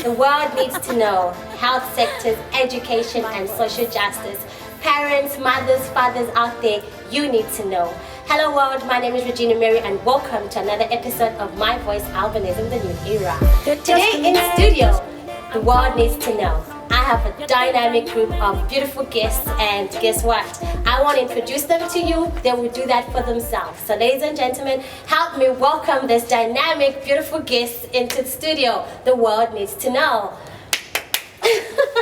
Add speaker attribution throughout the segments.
Speaker 1: The world needs to know health sectors, education, and social justice. Parents, mothers, fathers out there, you need to know. Hello world, my name is Regina Mary and welcome to another episode of My Voice Albinism, the New Era. Today in studio, the world needs to know. I have a dynamic group of beautiful guests, and guess what? I want to introduce them to you. They will do that for themselves. So ladies and gentlemen, help me welcome this dynamic, beautiful guest into the studio. The world needs to know.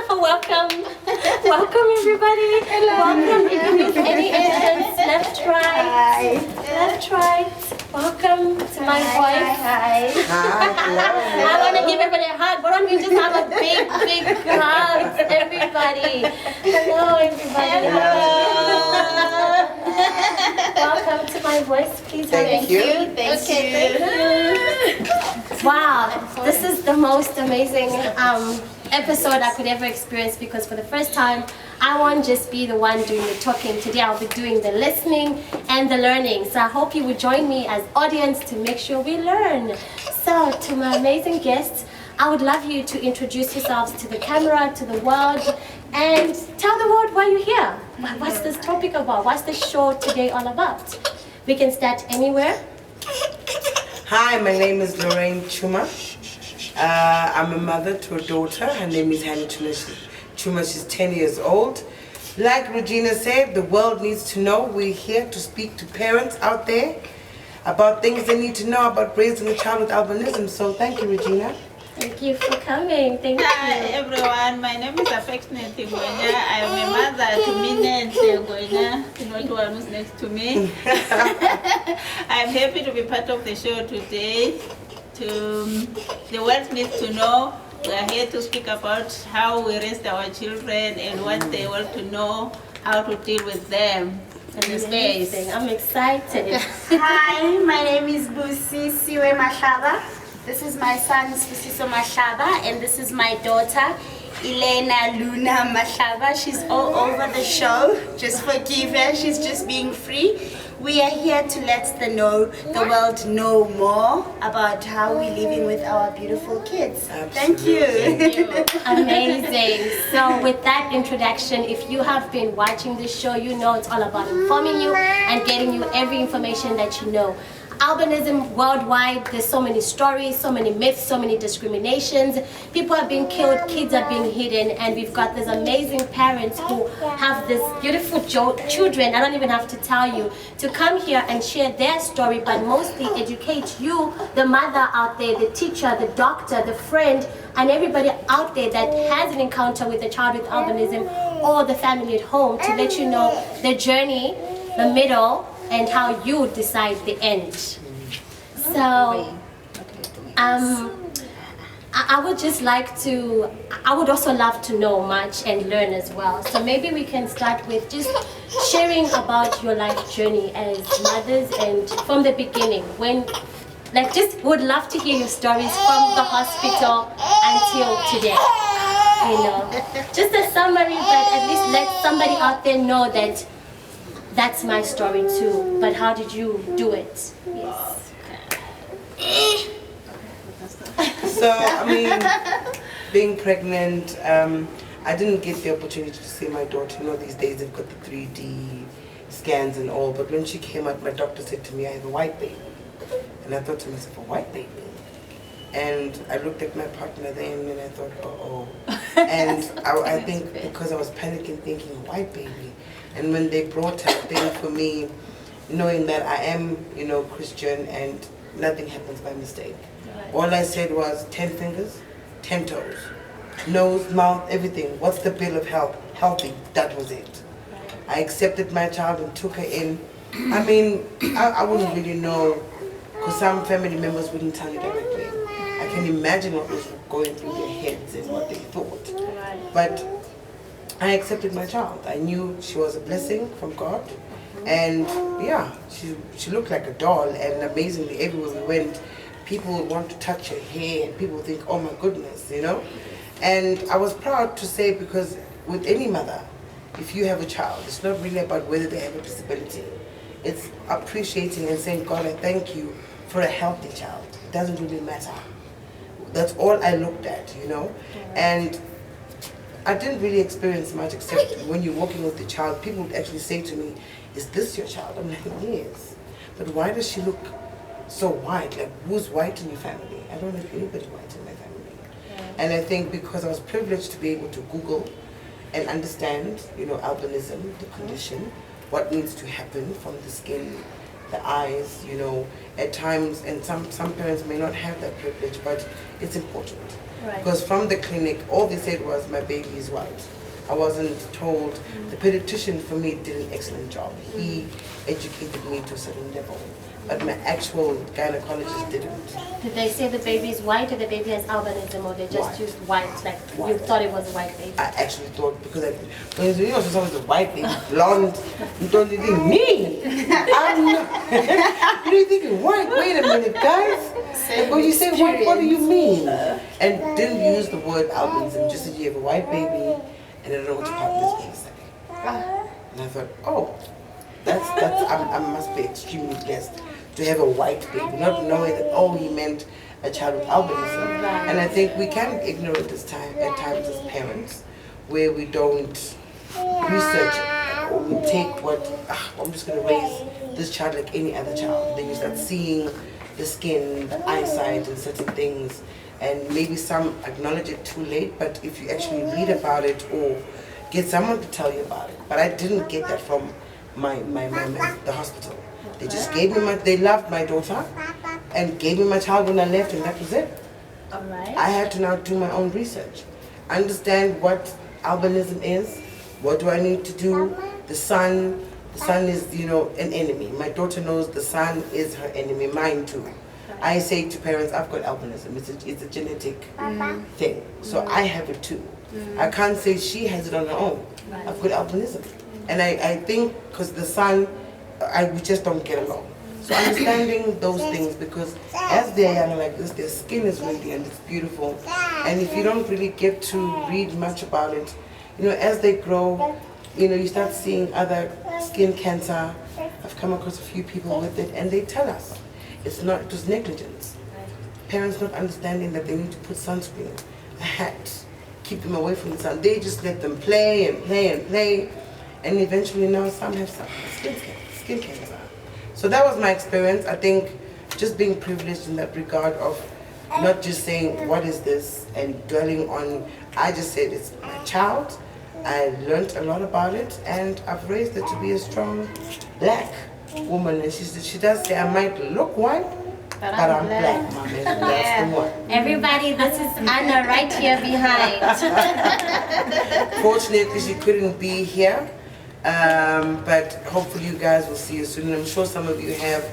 Speaker 1: Welcome everybody.
Speaker 2: Hello.
Speaker 1: Welcome. You can use any entrance, left, right. Left, right. Welcome to my voice.
Speaker 2: Hi.
Speaker 1: I want to give everybody a hug. Why don't we just have a big hug, everybody? Hello, everybody.
Speaker 2: Hello.
Speaker 1: Welcome to my voice. Please
Speaker 2: Thank you.
Speaker 1: Thank you. Wow, this is the most amazing episode I could ever experience, because for the first time I won't just be the one doing the talking. Today I'll be doing the listening and the learning. So I hope you will join me as audience to make sure we learn. So to my amazing guests, I would love you to introduce yourselves to the camera, to the world, and tell the world why you're here. What's this topic about? What's the show today all about? We can start anywhere.
Speaker 2: Hi, my name is Lorraine Chuma. I'm a mother to a daughter. Her name is Hannah Chuma. She's 10 years old. Like Regina said, the world needs to know. We're here to speak to parents out there about things they need to know about raising a child with albinism. So thank you, Regina.
Speaker 1: Thank you for coming. Thank
Speaker 3: Hi
Speaker 1: you.
Speaker 3: everyone, my name is Affectionate Ngonya. I am a mother to Mina and Ngonya, not one who's next to me. I'm happy to be part of the show today. The world needs to know. We are here to speak about how we raise our children and what they want to know, how to deal with them in the space.
Speaker 1: Amazing. I'm excited.
Speaker 4: Hi, my name is Busi Siwe Mashaba. This is my son Spusiso Mashaba, and this is my daughter Elena Luna Mashaba. She's all over the show. Just forgive her, she's just being free. We are here to let the world know more about how we're living with our beautiful kids. Thank you.
Speaker 1: Amazing. So with that introduction, if you have been watching this show, you know it's all about informing you and getting you every information that you know. Albinism worldwide, there's so many stories, so many myths, so many discriminations. People are being killed, kids are being hidden, and we've got these amazing parents who have this beautiful children, I don't even have to tell you, to come here and share their story, but mostly educate you, the mother out there, the teacher, the doctor, the friend, and everybody out there that has an encounter with a child with albinism or the family at home, to let you know the journey, the middle, and how you decide the end. So, I would just like to, I would also love to know much and learn as well. So maybe we can start with just sharing about your life journey as mothers, and from the beginning, when, like, just would love to hear your stories from the hospital until today. You know, just a summary, but at least let somebody out there know that that's my story too, but how did you do it? Yes.
Speaker 2: So, I mean, being pregnant, I didn't get the opportunity to see my daughter. You know, these days they've got the 3D scans and all, but when she came out, my doctor said to me, I have a white baby. And I thought to myself, a white baby? And I looked at my partner then and I thought, uh-oh. And I think because I was panicking, thinking, a white baby. And when they brought her, then for me, knowing that I am, you know, Christian and nothing happens by mistake. Right. All I said was 10 fingers, 10 toes, nose, mouth, everything. What's the bill of health? Healthy. That was it. Right. I accepted my child and took her in. I mean, I wouldn't really know, because some family members wouldn't tell you directly. I can imagine what was going through their heads and what they thought. Right. But I accepted my child. I knew she was a blessing from God, and yeah, she looked like a doll, and amazingly everywhere we went, people would want to touch her hair, and people would think, oh my goodness, you know. And I was proud to say, because with any mother, if you have a child, it's not really about whether they have a disability. It's appreciating and saying, God, I thank you for a healthy child. It doesn't really matter. that's all I looked at, you know. And I didn't really experience much except when you're walking with the child, people would actually say to me, "Is this your child?" I'm like, "Yes." But why does she look so white? Like, who's white in your family? I don't have anybody white in my family. And I think because I was privileged to be able to Google and understand, you know, albinism, the condition, what needs to happen from the skin, the eyes, you know, at times, and some parents may not have that privilege, but it's important.
Speaker 1: Right.
Speaker 2: Because from the clinic, all they said was, my baby is white. I wasn't told. The pediatrician for me did an excellent job. He educated me to a certain level, but my actual gynecologist didn't.
Speaker 1: Did they say the baby is white or the baby has albinism, or they just
Speaker 2: White.
Speaker 1: used white, like you
Speaker 2: White.
Speaker 1: thought it was a white baby?
Speaker 2: I actually thought, because when you know someone's a white baby, blonde, you don't think, me? I'm not. You don't think white? Wait a minute, guys. Like, when you say white, what do you mean? And didn't use the word albinism, just said you have a white baby, and I don't know what your partner is going to say. And I thought, oh, I must be extremely blessed to have a white baby, not knowing that, oh, he meant a child with albinism. And I think we can ignore it at times as parents, where we don't research or we take I'm just going to raise this child like any other child. Then you start seeing the skin, the eyesight, and certain things, and maybe some acknowledge it too late, but if you actually read about it or get someone to tell you about it. But I didn't get that from the hospital. They just gave me they loved my daughter and gave me my child when I left, and that was it.
Speaker 1: All right.
Speaker 2: I had to now do my own research, understand what albinism is, what do I need to do. The sun is, you know, an enemy. My daughter knows the sun is her enemy, mine too. I say to parents, I've got albinism. It's a genetic thing, so I have it too. I can't say she has it on her own. I've got albinism, and I think because the sun, we just don't get along. So understanding those things, because as they're young like this, their skin is radiant, it's beautiful, and if you don't really get to read much about it, you know, as they grow, you know, you start seeing other skin cancer. I've come across a few people with it, and they tell us it was negligence. Parents not understanding that they need to put sunscreen, a hat, keep them away from the sun. They just let them play and play and play, and eventually now some have skin cancer. So that was my experience. I think just being privileged in that regard of not just saying, what is this, and dwelling on, I just said it's my child. I learned a lot about it, and I've raised her to be a strong black woman. And she does say, I might look white, but I'm black, mom, and that's the one.
Speaker 1: Everybody, this is Anna right here behind.
Speaker 2: Fortunately, she couldn't be here, but hopefully you guys will see her soon. I'm sure some of you have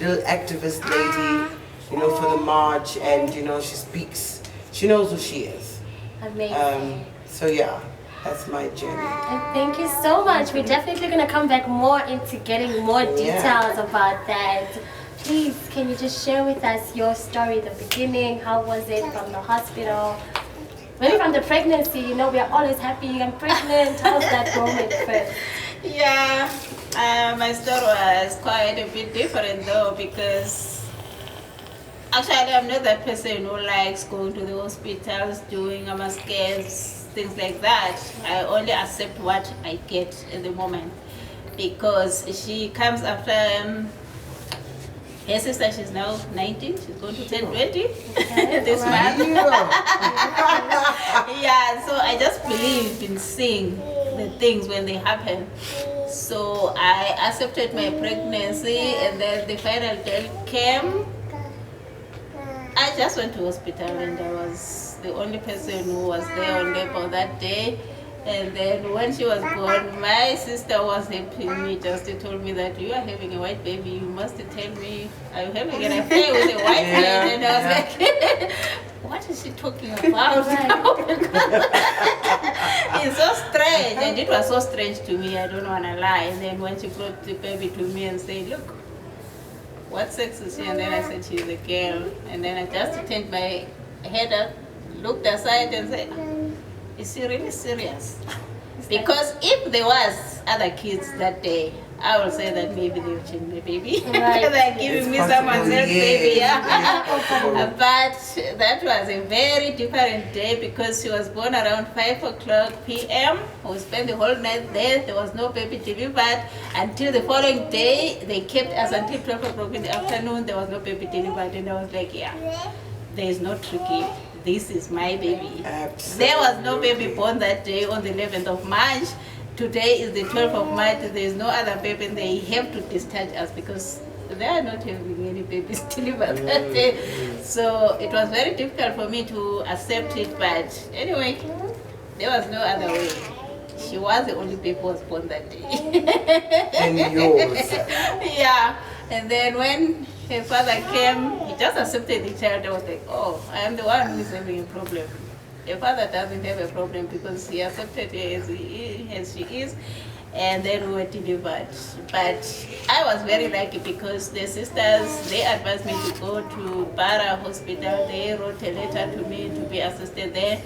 Speaker 2: little activist lady, you know, for the march, and you know, she speaks. She knows who she is.
Speaker 1: Amazing.
Speaker 2: So yeah, that's my journey.
Speaker 1: And thank you so much. We're definitely going to come back more into getting more details about that. Please, can you just share with us your story, the beginning? How was it from the hospital? Maybe from the pregnancy, you know, we are always happy I'm pregnant. How's that moment first?
Speaker 3: Yeah, my story was quite a bit different though, because actually I'm not that person who likes going to the hospitals, doing scans, things like that. I only accept what I get at the moment, because she comes after her sister. She's now 19, she's going to turn 20 this month. Yeah, so I just believe in seeing the things when they happen. So I accepted my pregnancy, and then the final day came. I just went to hospital, and I was the only person who was there on labor that day. And then when she was born, my sister was helping me, just told me that you are having a white baby, you must tell me, are you having an affair with a white man? And I was like, what is she talking about? It's so strange, and it was so strange to me, I don't want to lie. And then when she brought the baby to me and said, look, what sex is she? And then I said, she's a girl. And then I just turned my head up, looked aside and said, is she really serious? Because if there was other kids that day, I will say that maybe they've changed the baby.
Speaker 1: Right.
Speaker 3: They're giving me
Speaker 2: It's
Speaker 3: someone
Speaker 2: possible,
Speaker 3: else's
Speaker 2: yes,
Speaker 3: baby.
Speaker 2: yes,
Speaker 3: Yeah.
Speaker 2: possible.
Speaker 3: But that was a very different day because she was born around 5 o'clock p.m. We spent the whole night there. There was no baby delivered until the following day. They kept us until 12 o'clock in the afternoon. There was no baby delivered, and I was like, yeah, there is no tricky. This is my baby.
Speaker 2: Absolutely.
Speaker 3: There was no baby born that day on the 11th of March. Today is the 12th of March. There is no other baby. They have to discharge us because they are not having any babies delivered that day. So it was very difficult for me to accept it. But anyway, there was no other way. She was the only baby who was born that day.
Speaker 2: And yours.
Speaker 3: Yeah. And then when her father came, he just accepted the child. I was like, oh, I am the one who is having a problem. Her father doesn't have a problem because he accepted her as she is, and then we were delivered. But I was very lucky because the sisters, they advised me to go to Bara Hospital. They wrote a letter to me to be assisted there.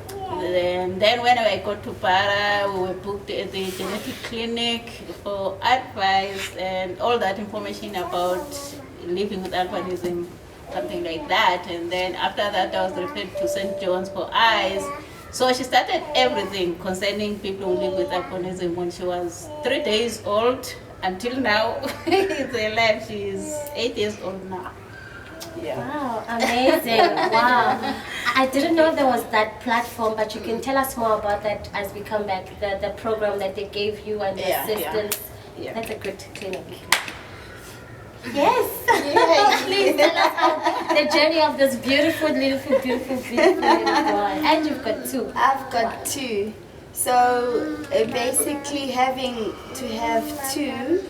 Speaker 3: And then when I got to Para, we were booked at the genetic clinic for advice and all that information about living with albinism, something like that. And then after that, I was referred to St. John's for eyes. So she started everything concerning people who live with albinism when she was 3 days old until now. It's alive. She is 8 years old now. Yeah.
Speaker 1: Wow, amazing. Wow. I didn't know there was that platform, but you can tell us more about that as we come back, the program that they gave you and the
Speaker 3: Yeah,
Speaker 1: assistance.
Speaker 3: yeah.
Speaker 1: That's a good clinic. Yes. Please tell us how the journey of this beautiful little boy. And you've got two.
Speaker 4: I've got two. So basically having to have two,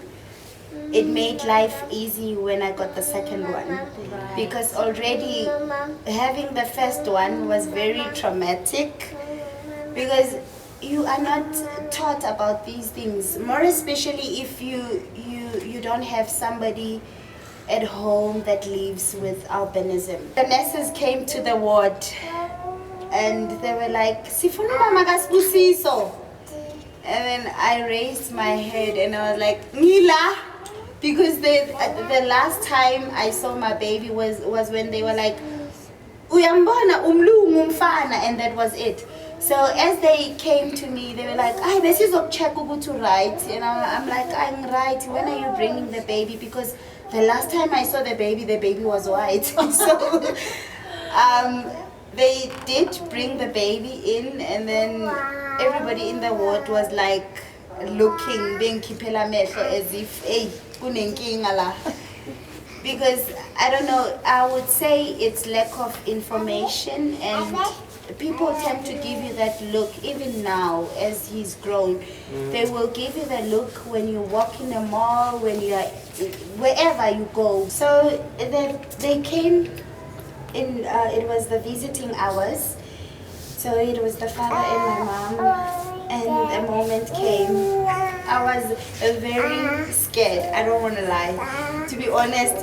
Speaker 4: it made life easy when I got the second one. Because already having the first one was very traumatic because you are not taught about these things, more especially if you don't have somebody at home that lives with albinism. The nurses came to the ward and they were like, "Sifuna mama kasbusiso." And then I raised my head and I was like, "Ngila," because the last time I saw my baby was when they were like, "Uyambona umlungu mfana," and that was it. So as they came to me, they were like, "Ay, this is check to right," and I'm like, "I'm right. When are you bringing the baby?" Because the last time I saw the baby was white. So they did bring the baby in, and then everybody in the ward was like looking, being kipela mehlo as if, hey, kunenkinga la. Because I don't know, I would say it's lack of information, and people tend to give you that look even now as he's grown. They will give you the look when you walk in the mall, when you are wherever you go. So they came in, it was the visiting hours. So it was the father and my mom, and the moment came. I was very scared, I don't want to lie. To be honest,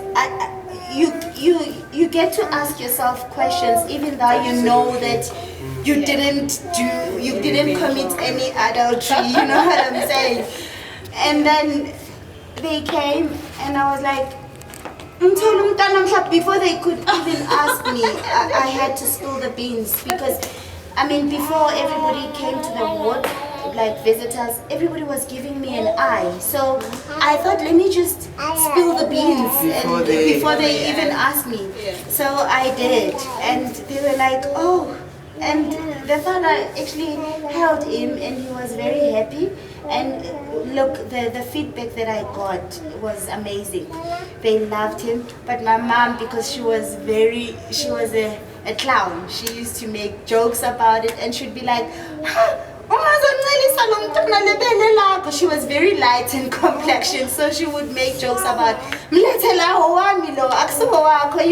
Speaker 4: you get to ask yourself questions even though you know that you didn't commit any adultery, you know what I'm saying? And then they came and I was like, before they could even ask me, I had to spill the beans because, I mean, before everybody came to the ward, like visitors, everybody was giving me an eye. So I thought, let me just spill the beans before they even asked me. So I did, and they were like, oh. And the father actually held him, and he was very happy. And look, the feedback that I got was amazing. They loved him, but my mom, because she was a clown. She used to make jokes about it, and she'd be like, she was very light in complexion, so she would make jokes about, you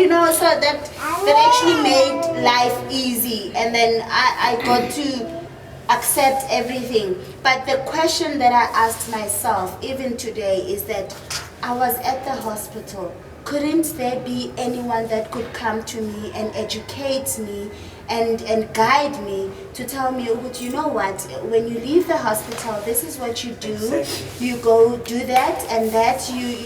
Speaker 4: know, so that actually made life easy. And then I got to accept everything. But the question that I asked myself, even today, is that I was at the hospital couldn't there be anyone that could come to me and educate me and guide me to tell me, you know what, when you leave the hospital, this is what you do.
Speaker 2: Exactly.
Speaker 4: You go do that and that.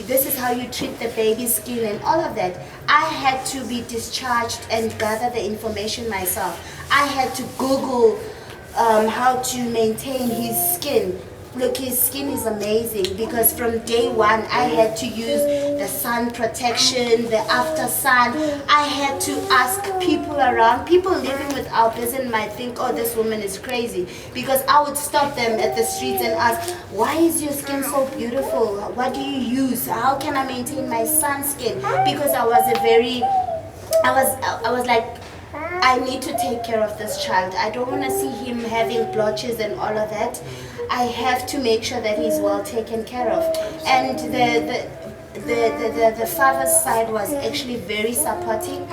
Speaker 4: This is how you treat the baby's skin and all of that. I had to be discharged and gather the information myself. I had to Google how to maintain his skin. Look, his skin is amazing because from day one I had to use the sun protection, the after sun. I had to ask people around. People living with albinism might think, oh, this woman is crazy, because I would stop them at the streets and ask, why is your skin so beautiful? What do you use? How can I maintain my sun skin? Because I was like, I need to take care of this child. I don't want to see him having blotches and all of that. I have to make sure that he's well taken care of. And the father's side was actually very supportive.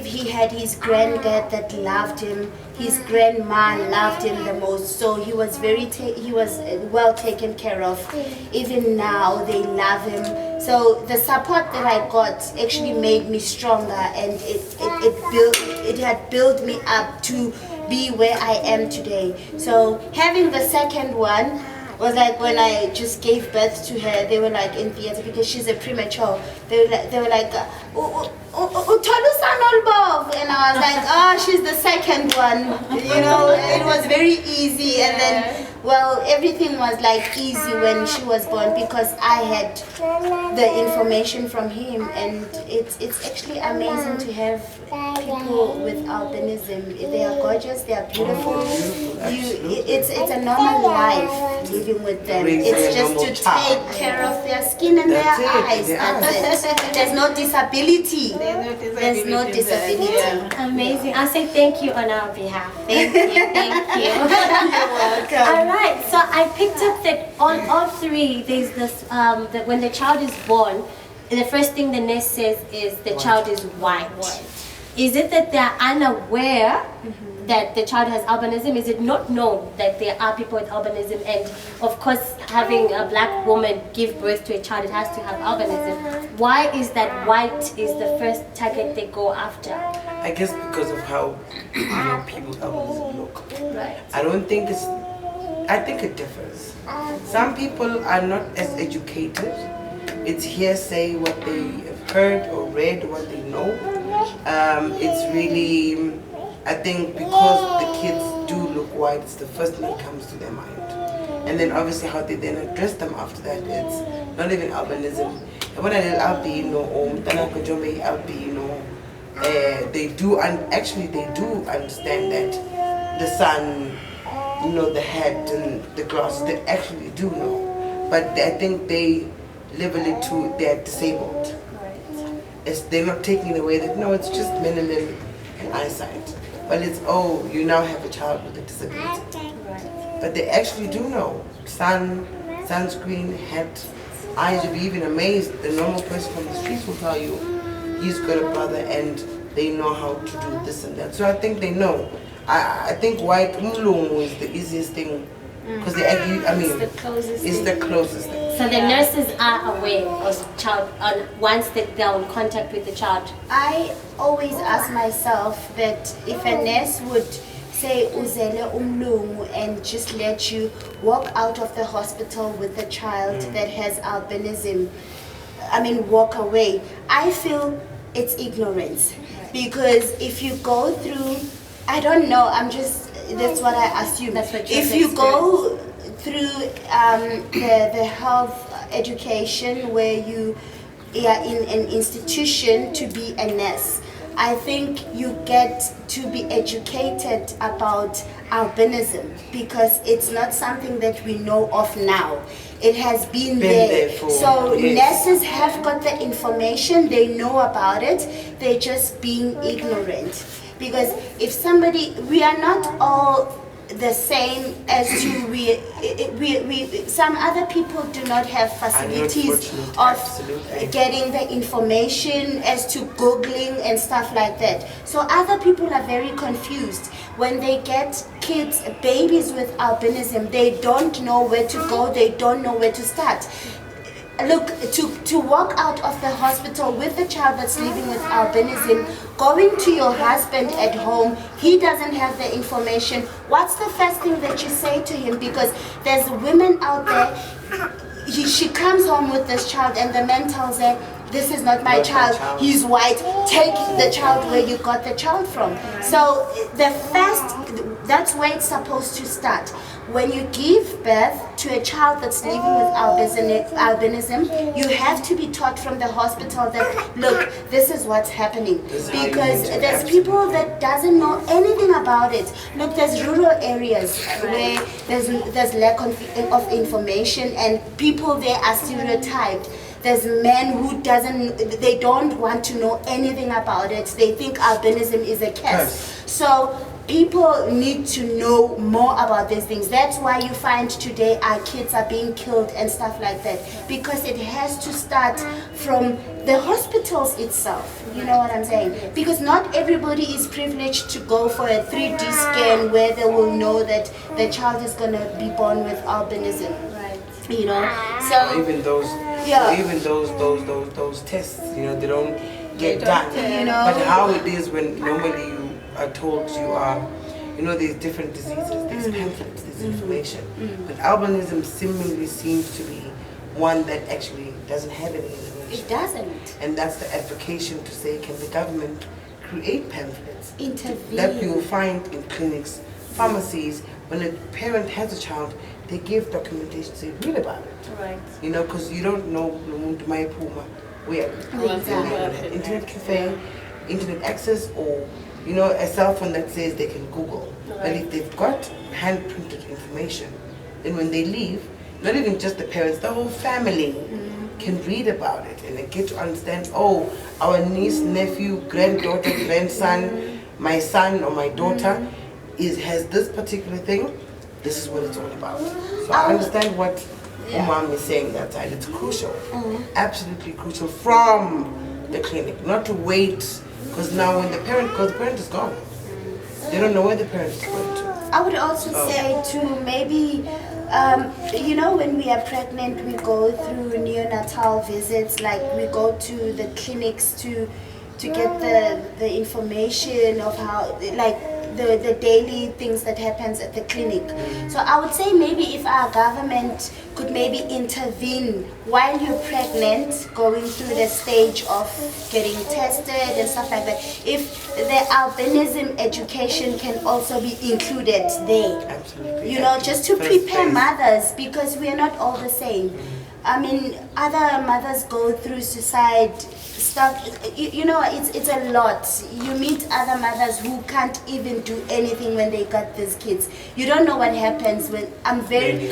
Speaker 4: He had his granddad that loved him. His grandma loved him the most. So he was well taken care of. Even now they love him. So the support that I got actually made me stronger, and it had built me up to be where I am today. So having the second one was like when I just gave birth to her, they were like in theater because she's a premature. They were like, and I was like, oh, she's the second one. You know, it was very easy, and then everything was like easy when she was born because I had the information from him, and it's actually amazing to have people with albinism. They are gorgeous, they are beautiful. It's a normal life living with them. It's just to take care of their skin and their eyes. That's it. There's no disability. There's no disability.
Speaker 1: Amazing. I'll say thank you on our behalf. Thank you. Thank you.
Speaker 4: You're welcome.
Speaker 1: All right. So I picked up that on all three, there's this, that when the child is born, the first thing the nurse says is the child is white. Is it that they're unaware that the child has albinism? Is it not known that there are people with albinism? And of course, having a black woman give birth to a child, it has to have albinism. Why is that white is the first target they go after?
Speaker 2: I guess because of how people with albinism look.
Speaker 1: Right.
Speaker 2: I think it differs. Some people are not as educated. It's hearsay, what they have heard or read, what they know. It's really, I think because the kids do look white, it's the first thing that comes to their mind. And then obviously how they then address them after that, it's not even albinism. And when I did albino or albino, they do understand that the sun, the head and the glasses, they actually do know. But I think they label it to they're disabled. They're not taking it away that no, it's just minimal in eyesight. But it's, you now have a child with a disability. But they actually do know. Sunscreen, hat, eyes. You'll be even amazed. The normal person from the streets will tell you he's got a brother and they know how to do this and that. So I think they know. I think white umlungu is the easiest thing because it's the closest thing.
Speaker 1: So the nurses are aware of child once they're in contact with the child.
Speaker 4: I always ask myself that if a nurse would say uzele umlungu and just let you walk out of the hospital with a child that has albinism, walk away, I feel it's ignorance. Because if you go through, I don't know, that's what I assume.
Speaker 1: That's what
Speaker 4: if you go through the health education where you are in an institution to be a nurse, I think you get to be educated about albinism because it's not something that we know of now. It has been there. So nurses have got the information, they know about it, they're just being ignorant. Because if we are not all the same as to some other people do not have facilities of getting the information as to Googling and stuff like that. So other people are very confused when they get babies with albinism. They don't know where to go, they don't know where to start. look, to walk out of the hospital with the child that's living with albinism, going to your husband at home, he doesn't have the information. What's the first thing that you say to him? Because there's women out there, she comes home with this child and the man tells her, this is not my child, he's white, take the child where you got the child from. So that's where it's supposed to start. When you give birth to a child that's living with albinism, you have to be taught from the hospital that, look, this is what's happening. Because there's people that doesn't know anything about it. Look, there's rural areas where there's lack of information and people there are stereotyped. There's men who they don't want to know anything about it. They think albinism is a curse. So people need to know more about these things. That's why you find today our kids are being killed and stuff like that. Because it has to start from the hospitals itself. You know what I'm saying? Because not everybody is privileged to go for a 3D scan where they will know that the child is going to be born with albinism. You know, so
Speaker 2: even those tests, you know, they don't get done.
Speaker 4: You know,
Speaker 2: but how it is when normally you are told you are, you know, there's different diseases, there's pamphlets, there's information. But albinism seemingly seems to be one that actually doesn't have any information.
Speaker 4: It doesn't.
Speaker 2: And that's the advocation to say, can the government create pamphlets?
Speaker 4: Intervene.
Speaker 2: That you will find in clinics, pharmacies. When a parent has a child, they give documentation to say, read about it.
Speaker 1: Right.
Speaker 2: You know, because you don't know my Puma where.
Speaker 4: Exactly.
Speaker 2: Internet cafe, internet access, or, you know, a cell phone that says they can Google. But if they've got hand-printed information, then when they leave, not even just the parents, the whole family can read about it and they get to understand, oh, our niece, nephew, granddaughter, grandson, my son or my daughter has this particular thing. This is what it's all about. So I understand what Umam is saying that side. It's crucial, absolutely crucial from the clinic, not to wait, because now when the parent goes, the parent is gone. They don't know where the parent is going to.
Speaker 4: I would also say to maybe, you know, when we are pregnant, we go through neonatal visits, like we go to the clinics to get the information of how, like, the daily things that happens at the clinic. So I would say maybe if our government could maybe intervene while you're pregnant, going through the stage of getting tested and stuff like that, if the albinism education can also be included there.
Speaker 2: Absolutely.
Speaker 4: You know, just to prepare mothers, because we are not all the same. I mean, other mothers go through suicide stuff. You know, it's a lot. You meet other mothers who can't even do anything when they got these kids. You don't know what happens when I'm very,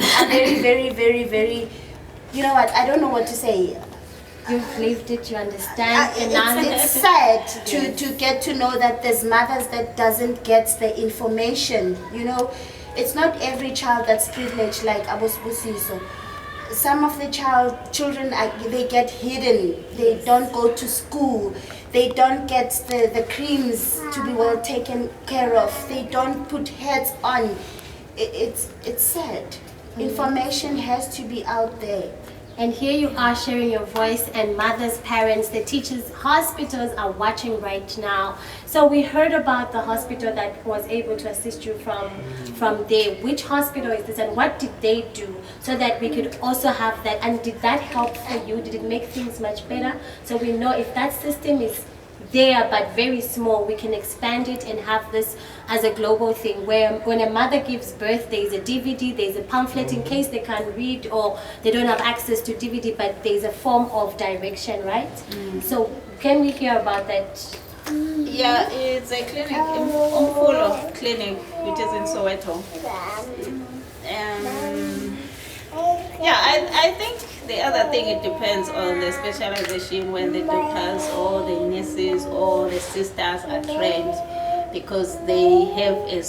Speaker 4: very. You know what? I don't know what to say.
Speaker 1: You've lived it, you understand.
Speaker 4: It's sad to get to know that there's mothers that doesn't get the information. You know, it's not every child that's privileged like Abosbusiso. Some of the children they get hidden. They don't go to school. They don't get the creams to be well taken care of. They don't put hats on. It's sad. Information has to be out there.
Speaker 1: And here you are sharing your voice, and mothers, parents, the teachers, hospitals are watching right now. So we heard about the hospital that was able to assist you from there. Which hospital is this and what did they do so that we could also have that? And did that help for you? Did it make things much better? So we know if that system is there but very small, we can expand it and have this as a global thing where when a mother gives birth, there's a DVD, there's a pamphlet in case they can't read or they don't have access to DVD, but there's a form of direction, right? So can we hear about that?
Speaker 3: Yeah, it's a clinic, full of clinic, which is in Soweto. Yeah, I think the other thing, it depends on the specialization when the doctors or the nurses or the sisters are trained, because they have a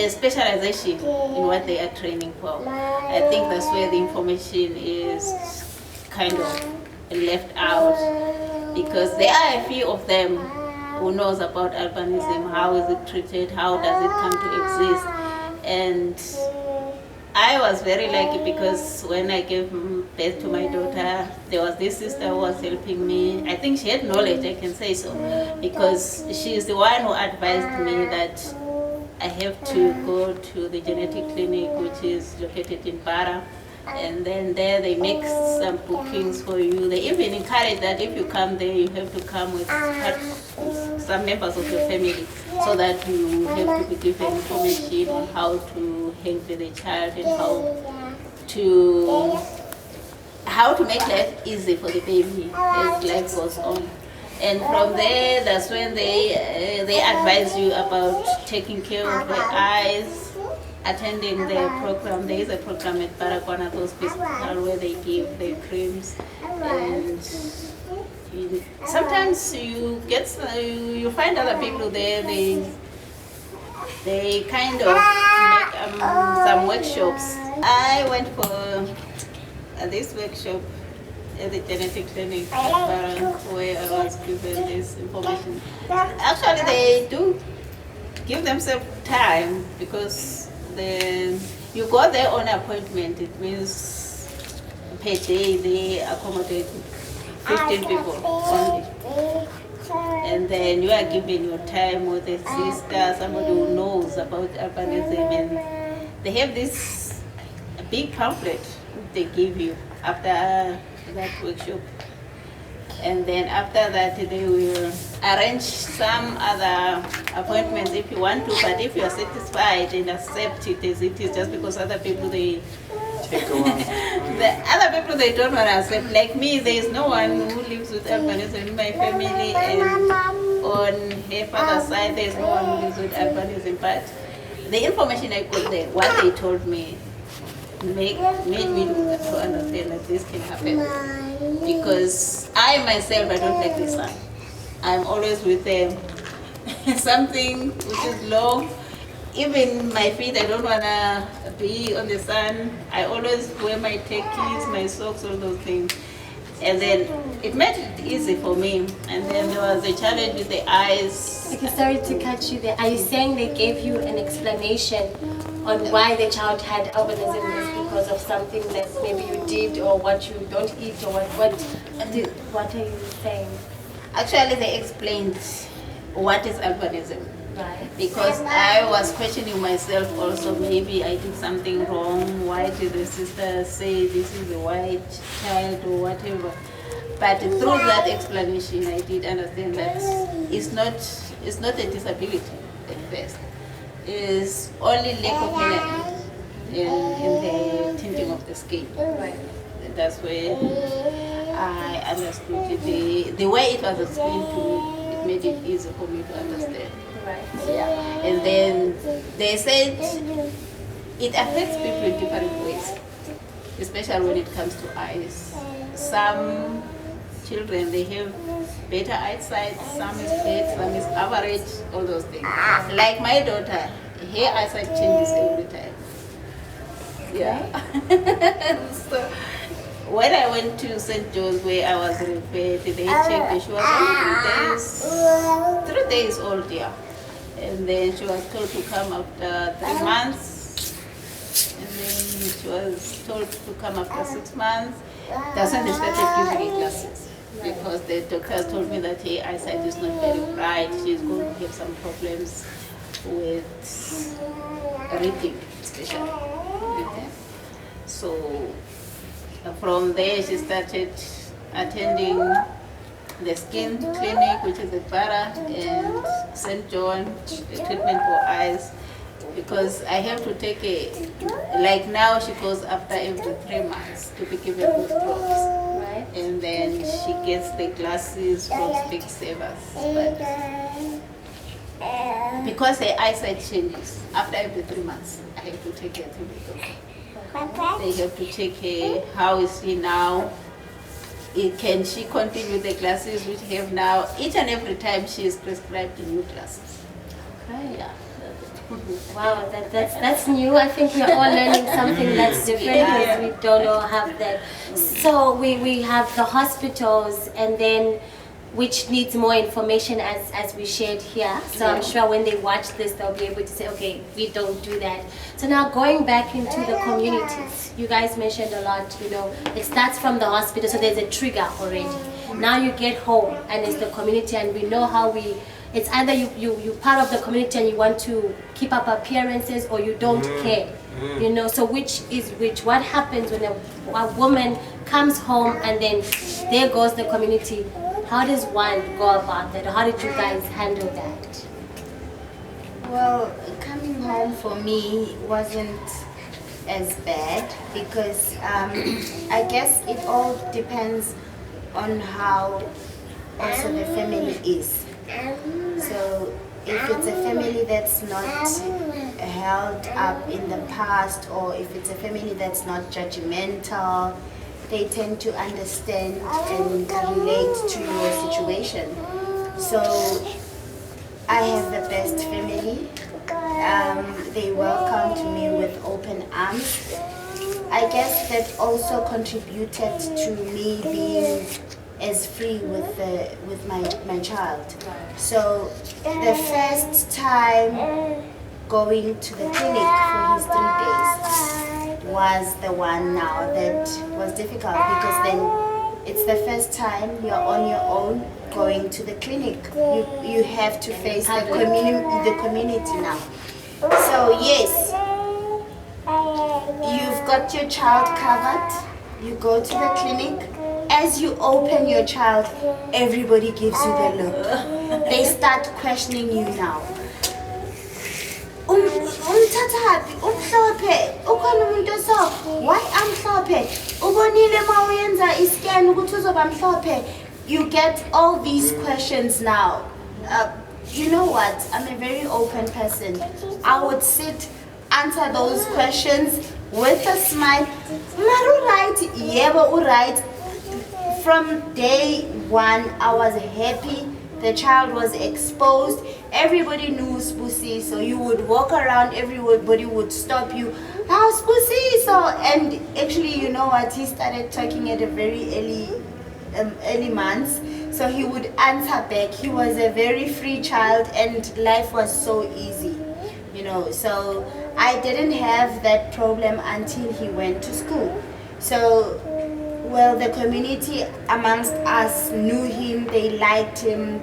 Speaker 3: specialization in what they are training for. I think that's where the information is kind of left out, because there are a few of them who knows about albinism, how is it treated, how does it come to exist, and I was very lucky because when I gave birth to my daughter, there was this sister who was helping me. I think she had knowledge, I can say so, because she is the one who advised me that I have to go to the genetic clinic, which is located in Bara. And then there they make some bookings for you. They even encourage that if you come there, you have to come with some members of your family, so that you have to be given information on how to handle the child and how to make life easy for the baby as life goes on. And from there, that's when they advise you about taking care of the eyes, attending the program. There is a program at Baragwana Hospital where they give the creams, and sometimes you you find other people there. They kind of make some workshops. I went for this workshop at the genetic clinic at Bara, where I was given this information. Actually, they do give themselves time because you go there on appointment. It means per day they accommodate 15 people only. And then you are given your time with a sister, somebody who knows about albinism, and they have this big pamphlet they give you after that workshop. And then after that they will arrange some other appointments if you want to, but if you are satisfied and accept it as it is, just because other people they
Speaker 2: Take a while.
Speaker 3: the other people they don't want to accept. Like me, there is no one who lives with albinism in my family, and on her father's side there is no one who lives with albinism. But the information I got there, what they told me, made me to understand that this can happen. Because I myself, I don't like the sun. I'm always with something which is long. Even my feet, I don't want to be on the sun. I always wear my tekis, my socks, all those things. And then it made it easy for me. And then there was a challenge with the eyes.
Speaker 1: Okay, sorry to cut you there. Are you saying they gave you an explanation on why the child had albinism? Was because of something that maybe you did, or what you don't eat, or what are you saying?
Speaker 3: Actually, they explained what is albinism.
Speaker 1: Right.
Speaker 3: Because I was questioning myself also, maybe I did something wrong. Why did the sister say this is a white child or whatever? But through that explanation, I did understand that it's not a disability at first. It's only lack of melanin in the tinting of the skin.
Speaker 1: Right.
Speaker 3: That's where I understood it. The way it was explained to me, it made it easy for me to understand.
Speaker 1: Right.
Speaker 3: Yeah. And then they said it affects people in different ways, especially when it comes to eyes. Some children, they have better eyesight, some is bad, some is average, all those things. Like my daughter, her eyesight changes every time. Yeah. So when I went to St. John's where I was referred, they checked and she was only 3 days old, yeah. And then she was told to come after 3 months. And then she was told to come after 6 months. That's when they started giving me glasses. Because the doctors told me that her eyesight is not very bright. She's going to have some problems with reading, especially reading. So from there she started attending the skin clinic, which is at Bara, and St. John, the treatment for eyes, because I have to take like now she goes after every 3 months to be given those drops.
Speaker 1: Right.
Speaker 3: And then she gets the glasses from Specsavers. But because her eyesight changes after every 3 months, I have to take her to the doctor. They have to check her, how is she now? Can she continue the glasses which we have now? Each and every time she is prescribed new glasses.
Speaker 1: Okay.
Speaker 3: Yeah.
Speaker 1: Wow, that's new. I think we are all learning something that's different because we don't all have that. So we have the hospitals, and then which needs more information as we shared here. So I'm sure when they watch this, they'll be able to say, okay, we don't do that. So now going back into the communities, you guys mentioned a lot, you know, it starts from the hospital, so there's a trigger already. Now you get home and it's the community, and we know how it's either you're part of the community and you want to keep up appearances, or you don't care. You know, so which is which? What happens when a woman comes home and then there goes the community? How does one go about that? Or how did you guys handle that?
Speaker 4: Well, coming home for me wasn't as bad because I guess it all depends on how also the family is. So if it's a family that's not held up in the past, or if it's a family that's not judgmental, they tend to understand and relate to your situation. So I have the best family. They welcomed me with open arms. I guess that also contributed to me being as free with my child. So the first time going to the clinic for his 3 days was the one now that was difficult, because then it's the first time you're on your own going to the clinic. You have to face the community now. So yes, you've got your child covered. You go to the clinic. As you open your child, everybody gives you the look. They start questioning you now. Umthathapi, umhlophe, ukhona umuntu so. Why amhlophe? Ubonile mawuyenza iscan ukuthi uzoba mhlophe. You get all these questions now. You know what? I'm a very open person. I would sit, answer those questions with a smile. Maru right? Yebo right. From day one, I was happy. The child was exposed. Everybody knew Spusi, so you would walk around, everybody would stop you. How's Spusi? So, and actually, you know what? He started talking at a very early months, so he would answer back. He was a very free child, and life was so easy, you know. So I didn't have that problem until he went to school. So, well, the community amongst us knew him, they liked him.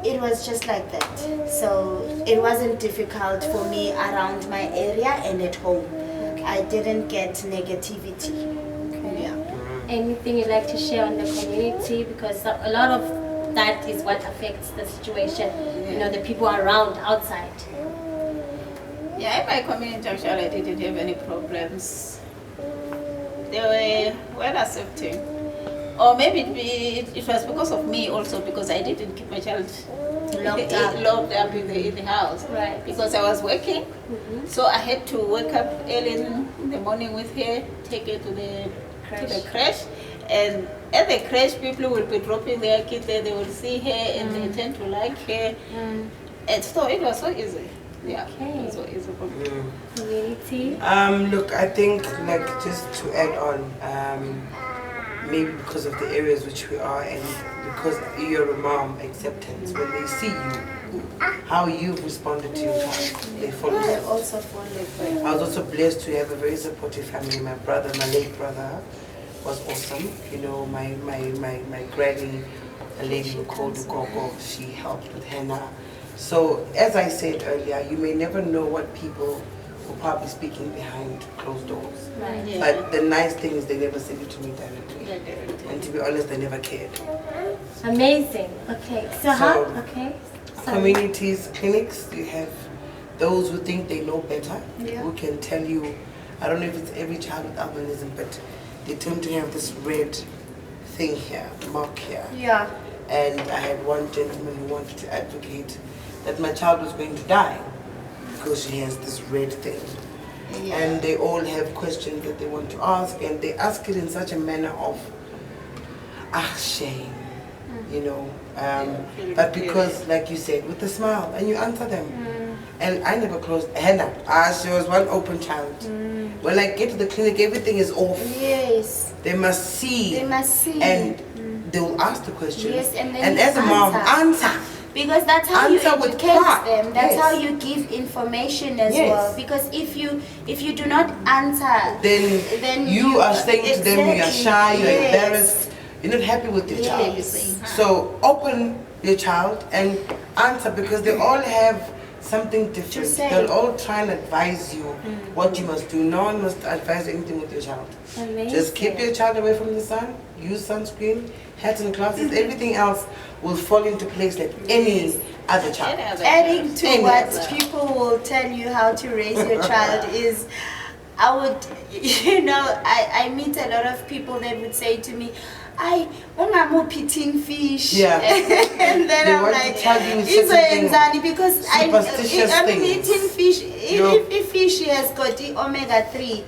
Speaker 4: It was just like that. So it wasn't difficult for me around my area and at home. I didn't get negativity. Yeah.
Speaker 1: Anything you'd like to share on the community? Because a lot of that is what affects the situation. You know, the people around, outside.
Speaker 3: Yeah, in my community, actually, I didn't have any problems. They were well accepting. Or maybe it was because of me also, because I didn't keep my child locked up in the house.
Speaker 1: Right.
Speaker 3: Because I was working, so I had to wake up early in the morning with her, take her to the creche. And at the creche, people will be dropping their kids there, they will see her and they tend to like her. And so it was so easy. Yeah, it was so easy for me.
Speaker 1: Community?
Speaker 2: Look, I think, like, just to add on, maybe because of the areas which we are, and because you're a mom, acceptance, when they see you, how you've responded to your child, they follow
Speaker 4: I
Speaker 2: you.
Speaker 4: also followed.
Speaker 2: I was also blessed to have a very supportive family. My brother, my late brother, was awesome. You know, my granny, a lady called Gogo, she helped with henna. So, as I said earlier, you may never know what people were probably speaking behind closed doors.
Speaker 1: Right.
Speaker 3: Yeah.
Speaker 2: But the nice thing is they never said it to me directly. And to be honest, they never cared.
Speaker 1: Amazing. Okay. So how? Okay. Sorry.
Speaker 2: Communities, clinics, you have those who think they know better, who can tell you, I don't know if it's every child with albinism, but they tend to have this red thing here, mark here.
Speaker 4: Yeah.
Speaker 2: And I had one gentleman who wanted to advocate that my child was going to die because she has this red thing.
Speaker 4: Yeah.
Speaker 2: And they all have questions that they want to ask, and they ask it in such a manner of, shame, you know. But because, like you said, with a smile, and you answer them. And I never closed Hannah. She was one open child. When I get to the clinic, everything is off.
Speaker 4: Yes.
Speaker 2: They must see.
Speaker 4: They must see.
Speaker 2: And they will ask the question.
Speaker 4: Yes, and then you
Speaker 2: as a mom,
Speaker 4: answer.
Speaker 2: answer.
Speaker 4: Because that's how you
Speaker 2: Answer with
Speaker 4: educate
Speaker 2: heart.
Speaker 4: them. That's
Speaker 2: Yes.
Speaker 4: how you give information as
Speaker 2: Yes.
Speaker 4: well. Because if you do not answer,
Speaker 2: Then you are saying to them you are shy, you're
Speaker 4: Yes.
Speaker 2: embarrassed, you're not happy with your child.
Speaker 4: Yes.
Speaker 2: So open your child and answer, because they all have something different.
Speaker 4: say.
Speaker 2: They'll all try and advise you what you must do. No one must advise anything with your child. Just keep your child away from the sun, use sunscreen, hats and glasses, everything else will fall into place like any other child.
Speaker 4: Adding to
Speaker 2: Any
Speaker 4: what
Speaker 2: other.
Speaker 4: people will tell you how to raise your child is, I would, I meet a lot of people that would say to me, I ungamu pitting fish.
Speaker 2: Yeah.
Speaker 4: And then
Speaker 2: They
Speaker 4: I'm
Speaker 2: want to
Speaker 4: like,
Speaker 2: tell you
Speaker 4: "Izo
Speaker 2: certain
Speaker 4: yenzani?" Because
Speaker 2: superstitious
Speaker 4: I'm
Speaker 2: things.
Speaker 4: eating fish.
Speaker 2: Yo.
Speaker 4: If fish has got the omega-3,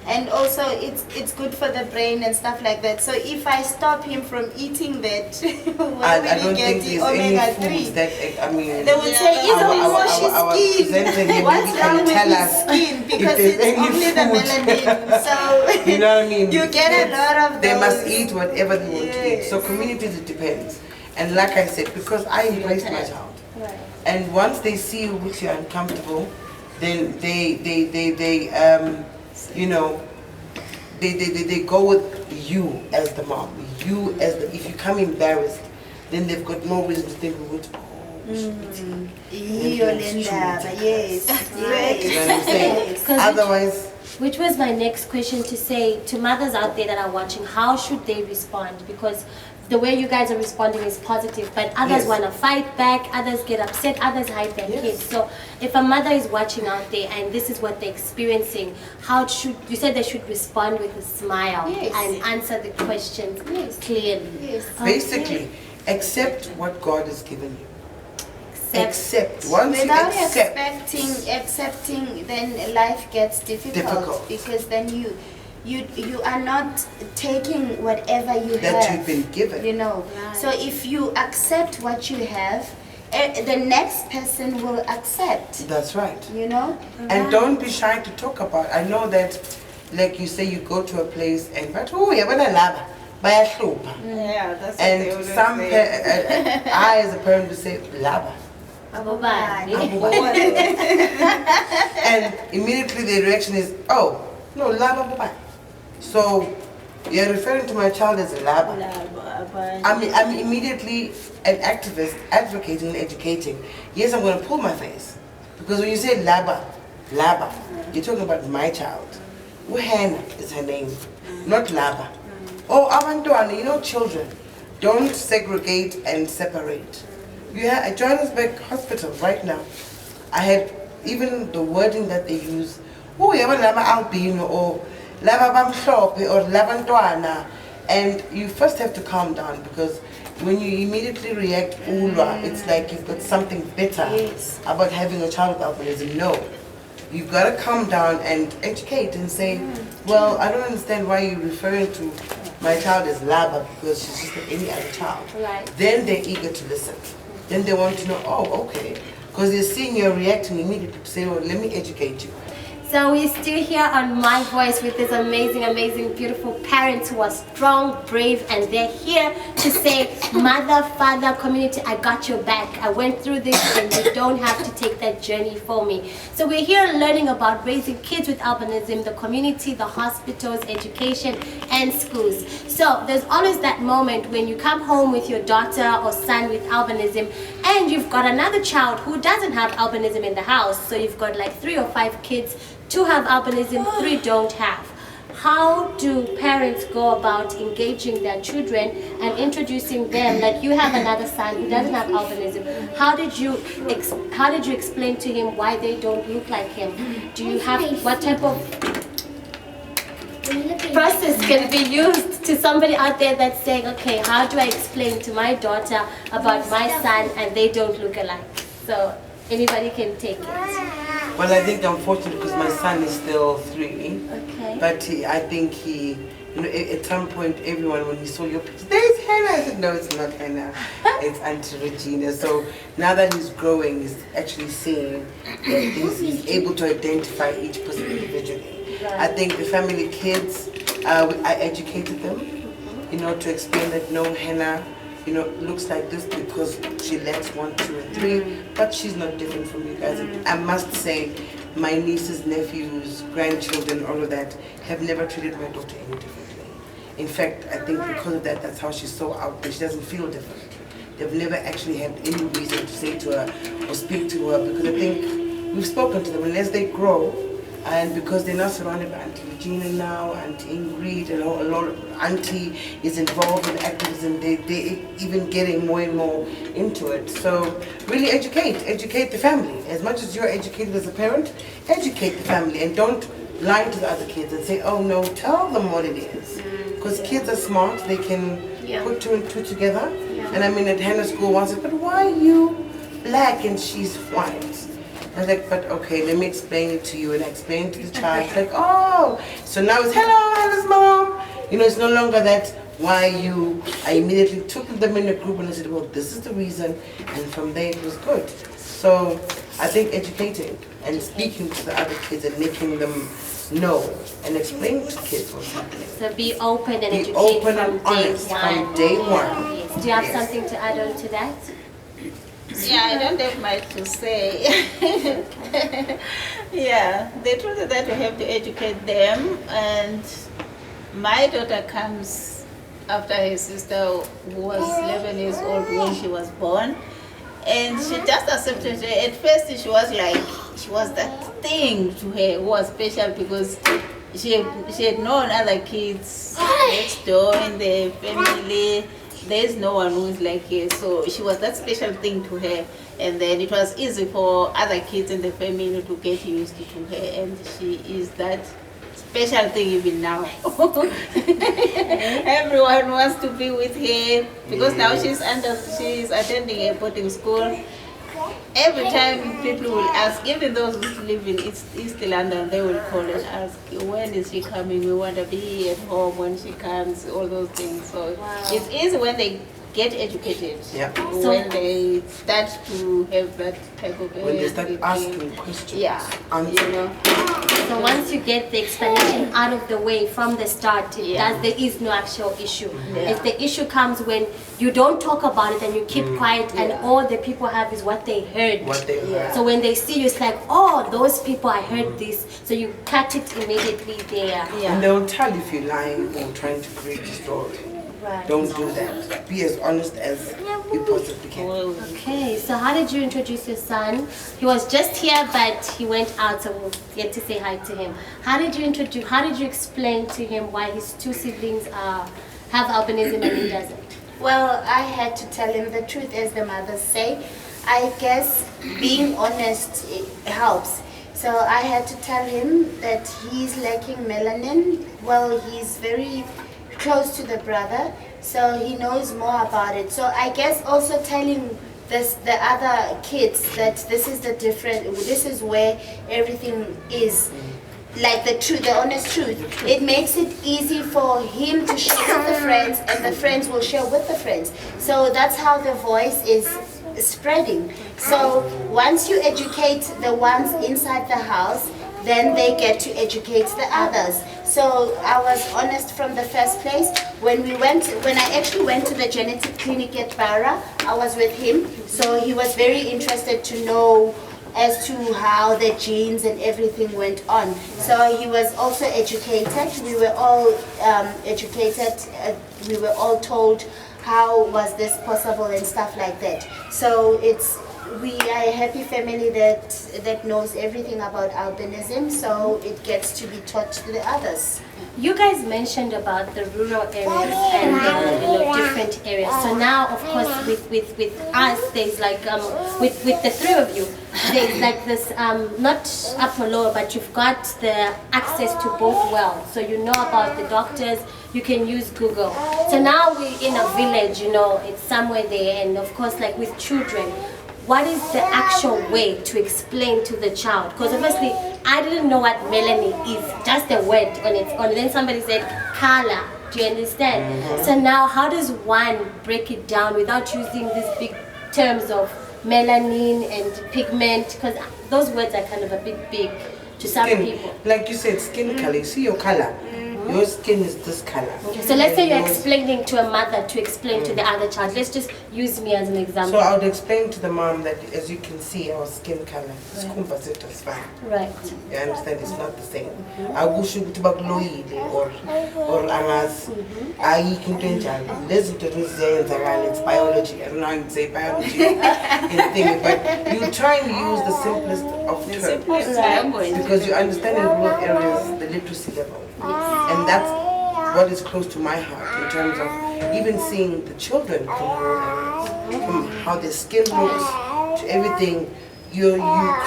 Speaker 4: and also it's good for the brain and stuff like that. So if I stop him from eating that, where
Speaker 2: I
Speaker 4: will
Speaker 2: don't
Speaker 4: he get
Speaker 2: think
Speaker 4: the
Speaker 2: there's any
Speaker 4: omega-3?
Speaker 2: foods that, I mean,
Speaker 4: They would say, "Is
Speaker 2: Our-
Speaker 4: it
Speaker 2: our-
Speaker 4: wash his
Speaker 2: our presenter
Speaker 4: skin?
Speaker 2: here
Speaker 4: What's
Speaker 2: maybe
Speaker 4: wrong
Speaker 2: can
Speaker 4: with
Speaker 2: tell
Speaker 4: his
Speaker 2: us
Speaker 4: skin?
Speaker 2: if
Speaker 4: Because
Speaker 2: there's
Speaker 4: it's
Speaker 2: any
Speaker 4: only the
Speaker 2: food."
Speaker 4: melanin." So
Speaker 2: You know what I mean?
Speaker 4: you get a lot of
Speaker 2: They must
Speaker 4: those.
Speaker 2: eat whatever they want to eat. So
Speaker 4: Yes.
Speaker 2: communities, it depends. And like I said, because I embrace my child,
Speaker 1: Right.
Speaker 2: and once they see you with you're uncomfortable, then they go with you as the mom. You as the, if you come embarrassed, then they've got no reason to think we would. Oh, we should be taking.
Speaker 4: Iyo le ndaba, yes.
Speaker 2: You know what I'm saying?
Speaker 4: Yes.
Speaker 2: Otherwise,
Speaker 1: Which was my next question, to say to mothers out there that are watching, how should they respond? Because the way you guys are responding is positive, but others
Speaker 2: Yes.
Speaker 1: want to fight back, others get upset, others hide their
Speaker 2: Yes.
Speaker 1: kids. So if a mother is watching out there and this is what they're experiencing, how should, you said they should respond with a smile
Speaker 4: Yes.
Speaker 1: and answer the questions
Speaker 4: Yes.
Speaker 1: clearly.
Speaker 4: Yes.
Speaker 2: basically, accept what God has given you.
Speaker 1: Accept.
Speaker 2: Accept. Once
Speaker 4: Without
Speaker 2: you accept,
Speaker 4: accepting, then life gets difficult. Because then you are not taking whatever you
Speaker 2: that
Speaker 4: have.
Speaker 2: you've been given.
Speaker 4: You know.
Speaker 1: Right.
Speaker 4: So if you accept what you have, the next person will accept.
Speaker 2: That's right.
Speaker 4: You know.
Speaker 2: And don't be shy to talk about. I know that, like you say, you go to a place and but oh yeah, when I love, bayahlupha.
Speaker 3: Yeah, that's what they
Speaker 2: And
Speaker 3: always
Speaker 2: some,
Speaker 3: say.
Speaker 2: I as a parent would say lava,
Speaker 1: Abobani.
Speaker 2: and immediately the reaction is, oh no, lava baba. So you're referring to my child as a lava. I'm immediately an activist, advocating and educating. Yes, I'm going to pull my face. Because when you say laba, you're talking about my child. Uhana is her name, not laba. Oh, abantwana, children. Don't segregate and separate. You have at Johannesburg Hospital right now. I had even the wording that they use. Oh, yeah, laba albino or laba bamhlophe or labantwana. And you first have to calm down, because when you immediately react, ulwa, it's like you've got something bitter
Speaker 4: Yes.
Speaker 2: about having a child with albinism. No. You've got to calm down and educate and say, well, I don't understand why you're referring to my child as Laba, because she's just like any other child.
Speaker 1: Right.
Speaker 2: Then they're eager to listen. Then they want to know, oh, okay. Because they're seeing you're reacting immediately to say, well, let me educate you.
Speaker 1: So we're still here on My Voice with this amazing, beautiful parents who are strong, brave, and they're here to say, mother, father, community, I got your back. I went through this and you don't have to take that journey for me. So we're here learning about raising kids with albinism, the community, the hospitals, education, and schools. So there's always that moment when you come home with your daughter or son with albinism and you've got another child who doesn't have albinism in the house. So you've got like 3 or 5 kids. 2 have albinism, 3 don't have. How do parents go about engaging their children and introducing them? Like you have another son who doesn't have albinism. How did you explain to him why they don't look like him? Do you have, what type of process can be used to somebody out there that's saying, okay, how do I explain to my daughter about my son and they don't look alike? So anybody can take it.
Speaker 2: Well, I think unfortunately, because my son is still 3,
Speaker 1: Okay.
Speaker 2: but I think he, at some point, everyone, when he saw your picture, there's Hannah. I said, no, it's not Hannah. It's Auntie Regina. So now that he's growing, he's actually seeing that he's able to identify each person individually. I think the family kids, I educated them to explain that no, henna, looks like this because she lacks 1, 2, and 3, but she's not different from you guys. I must say, my nieces, nephews, grandchildren, all of that, have never treated my daughter any differently. In fact, I think because of that, that's how she's so out there. She doesn't feel different. They've never actually had any reason to say to her or speak to her, because I think we've spoken to them, and as they grow, and because they're not surrounded by Auntie Regina now, Auntie Ingrid, and a lot of Auntie is involved in activism, they're even getting more and more into it. So really educate the family. As much as you're educated as a parent, educate the family, and don't lie to the other kids and say, oh no, tell them what it is. Because kids are smart, they can put 2 and 2 together. And I mean, at Hannah's school once, I said, but why are you black and she's white? I was like, but okay, let me explain it to you. And I explained to the child, it's like, oh, so now it's, hello, Hannah's mom. It's no longer that why you. I immediately took them in a group and I said, well, this is the reason. And from there it was good. So I think educating and speaking to the other kids and making them know and explain to kids what's happening.
Speaker 1: So be open and
Speaker 2: Be
Speaker 1: educate
Speaker 2: open
Speaker 1: from
Speaker 2: and honest from day one.
Speaker 1: Yes. Do you have something to add on to that?
Speaker 3: Yeah, I don't have much to say. Yeah, the truth is that we have to educate them, and my daughter comes after her sister who was 11 years old when she was born, and she just accepted her. At first she was that thing to her who was special because she had known other kids next door in the family. There's no one who's like her, so she was that special thing to her, and then it was easy for other kids in the family to get used to her, and she is that special thing even now. Everyone wants to be with her because now she's attending a boarding school. Every time people will ask, even those who live in East London, they will call and ask, when is she coming? We want to be at home when she comes, all those things. So it's easy when they get educated, when they start to have that type of
Speaker 2: when they start asking questions.
Speaker 1: So once you get the explanation out of the way from the start, there is no actual issue. If the issue comes when you don't talk about it and you keep quiet, and all the people have is what they heard. So when they see you, it's like, oh, those people, I heard this. So you cut it immediately there.
Speaker 2: And they'll tell if you're lying or trying to create a story. Don't do that. Be as honest as you possibly can.
Speaker 1: Okay, so how did you introduce your son? He was just here, but he went out, so we'll get to say hi to him. How did you explain to him why his 2 siblings have albinism and he doesn't?
Speaker 4: Well, I had to tell him the truth, as the mothers say. I guess being honest helps. So I had to tell him that he's lacking melanin. Well, he's very close to the brother, so he knows more about it. So I guess also telling the other kids that this is where everything is, like the honest truth. It makes it easy for him to share with the friends, and the friends will share with the friends. So that's how the voice is spreading. So once you educate the ones inside the house, then they get to educate the others. So I was honest from the first place. When I actually went to the genetic clinic at Barra, I was with him. So he was very interested to know as to how the genes and everything went on. So he was also educated. We were all educated. We were all told how was this possible and stuff like that. So we are a happy family that knows everything about albinism, so it gets to be taught to the others.
Speaker 1: You guys mentioned about the rural areas and the different areas. So now, of course, with us, there's like with the 3 of you, there's like this not upper lower, but you've got the access to both well. So you know about the doctors. You can use Google. So now we're in a village. It's somewhere there, and of course, like with children, what is the actual way to explain to the child? Because obviously I didn't know what melanin is, just a word on its own. Then somebody said color. Do you understand? So now how does one break it down without using these big terms of melanin and pigment? Because those words are kind of a bit big to some people.
Speaker 2: Like you said, skin color. You see your color. Your skin is this color.
Speaker 1: Okay, so let's say
Speaker 2: And
Speaker 1: you're
Speaker 2: yours-
Speaker 1: explaining to a mother to explain to the other child. Let's just use me as an
Speaker 2: So
Speaker 1: example.
Speaker 2: I would explain to the mom that, as you can see, our skin color is composite as fine.
Speaker 1: Right.
Speaker 2: You understand? It's not the same. Akusho ukuthi bakuloyile or angazi ayikho into enjalo. Lezi zinto ziyenzakala. It's biology. I don't know how you say biology in thing, but you try and use the simplest of
Speaker 3: The
Speaker 2: terms
Speaker 3: simplest
Speaker 1: Right.
Speaker 3: language.
Speaker 2: because you understand in rural areas the literacy level, and that's what is close to my heart in terms of even seeing the children from rural areas, from how their skin looks to everything. You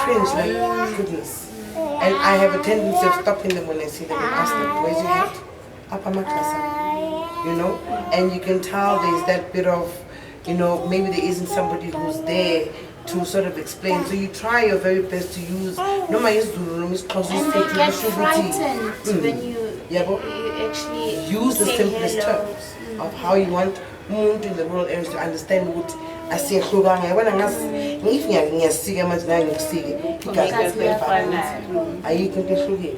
Speaker 2: cringe like goodness. And I have a tendency of stopping them when I see them and ask them, where's your head? Up on my class. You know? And you can tell there's that bit of, you know, maybe there isn't somebody who's there to sort of explain. So you try your very best to use
Speaker 4: And they get frightened when you actually
Speaker 2: use the
Speaker 4: say
Speaker 2: simplest
Speaker 4: hello.
Speaker 2: terms of how you want umuntu in the rural areas to understand ukuthi asiyahlukanga yabona if ngiyasika manje naye ngikusike igazi liyafana ayikho into ehlukile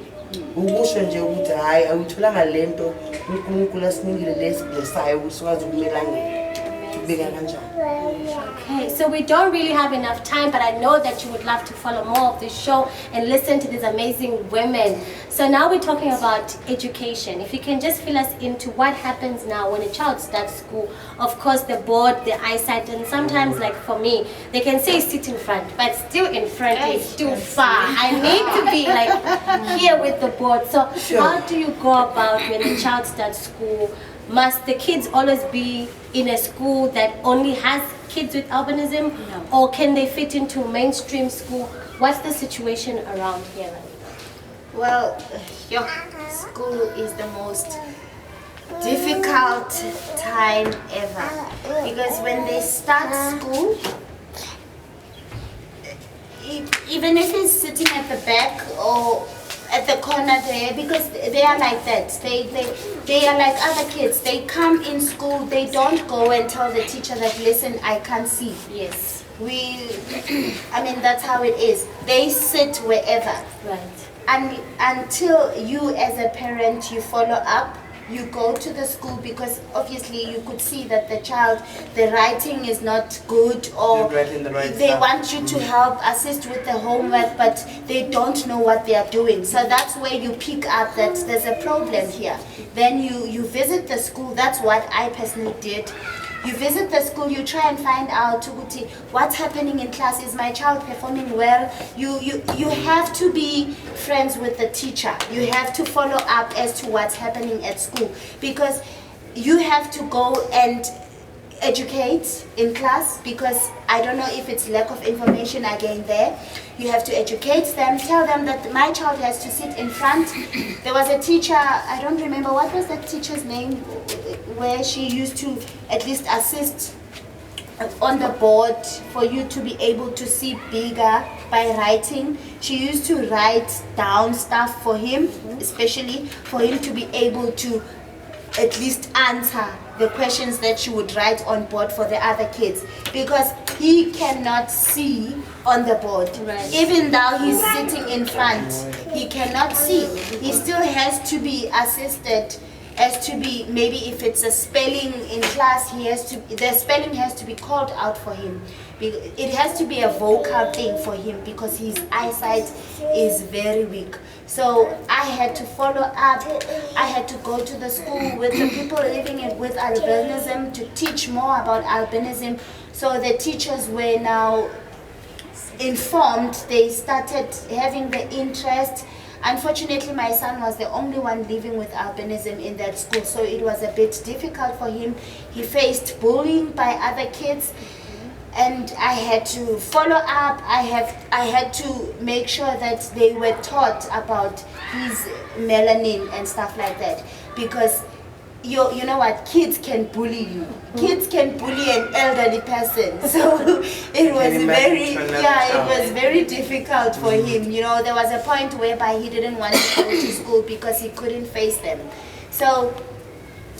Speaker 2: ukusho nje ukuthi hayi awuyitholanga lento uNkulunkulu asiningile lesiblesayo ukuthi sikwazi ukumelana kubeka kanjani.
Speaker 1: Okay, so we don't really have enough time, but I know that you would love to follow more of this show and listen to these amazing women. So now we're talking about education. If you can just fill us into what happens now when a child starts school. Of course, the board, the eyesight, and sometimes, like for me, they can say sit in front, but still in front is too far. I need to be like here with the board. So how do you go about when a child starts school? Must the kids always be in a school that only has kids with albinism, or can they fit into mainstream school? What's the situation around here?
Speaker 4: Well, your school is the most difficult time ever because when they start school, even if it's sitting at the back or at the corner there, because they are like that. They are like other kids. They come in school, they don't go and tell the teacher that, listen, I can't see.
Speaker 1: Yes.
Speaker 4: I mean, that's how it is. They sit wherever.
Speaker 1: Right.
Speaker 4: And until you as a parent, you follow up, you go to the school because obviously you could see that the child, the writing is not good or
Speaker 2: Not writing the right
Speaker 4: they
Speaker 2: stuff.
Speaker 4: want you to help assist with the homework but they don't know what they are doing. So that's where you pick up that there's a problem here. Then you visit the school. That's what I personally did. You visit the school, you try and find out what's happening in class. Is my child performing well? You have to be friends with the teacher. You have to follow up as to what's happening at school because you have to go and educate in class because I don't know if it's lack of information again there. You have to educate them, tell them that my child has to sit in front. There was a teacher, I don't remember, what was that teacher's name, where she used to at least assist on the board for you to be able to see bigger by writing. She used to write down stuff for him, especially for him to be able to at least answer the questions that she would write on board for the other kids because he cannot see on the board.
Speaker 1: Right.
Speaker 4: Even though he's sitting in front, he cannot see. He still has to be assisted as to be, maybe if it's a spelling in class, the spelling has to be called out for him. It has to be a vocal thing for him because his eyesight is very weak. So I had to follow up. I had to go to the school with the people living with albinism to teach more about albinism. So the teachers were now informed. They started having the interest. Unfortunately, my son was the only one living with albinism in that school, so it was a bit difficult for him. He faced bullying by other kids. And I had to follow up. I had to make sure that they were taught about his melanin and stuff like that, because you know what, kids can bully you. Kids can bully an elderly person. So it was very difficult for him. You know, there was a point whereby he didn't want to go to school because he couldn't face them. So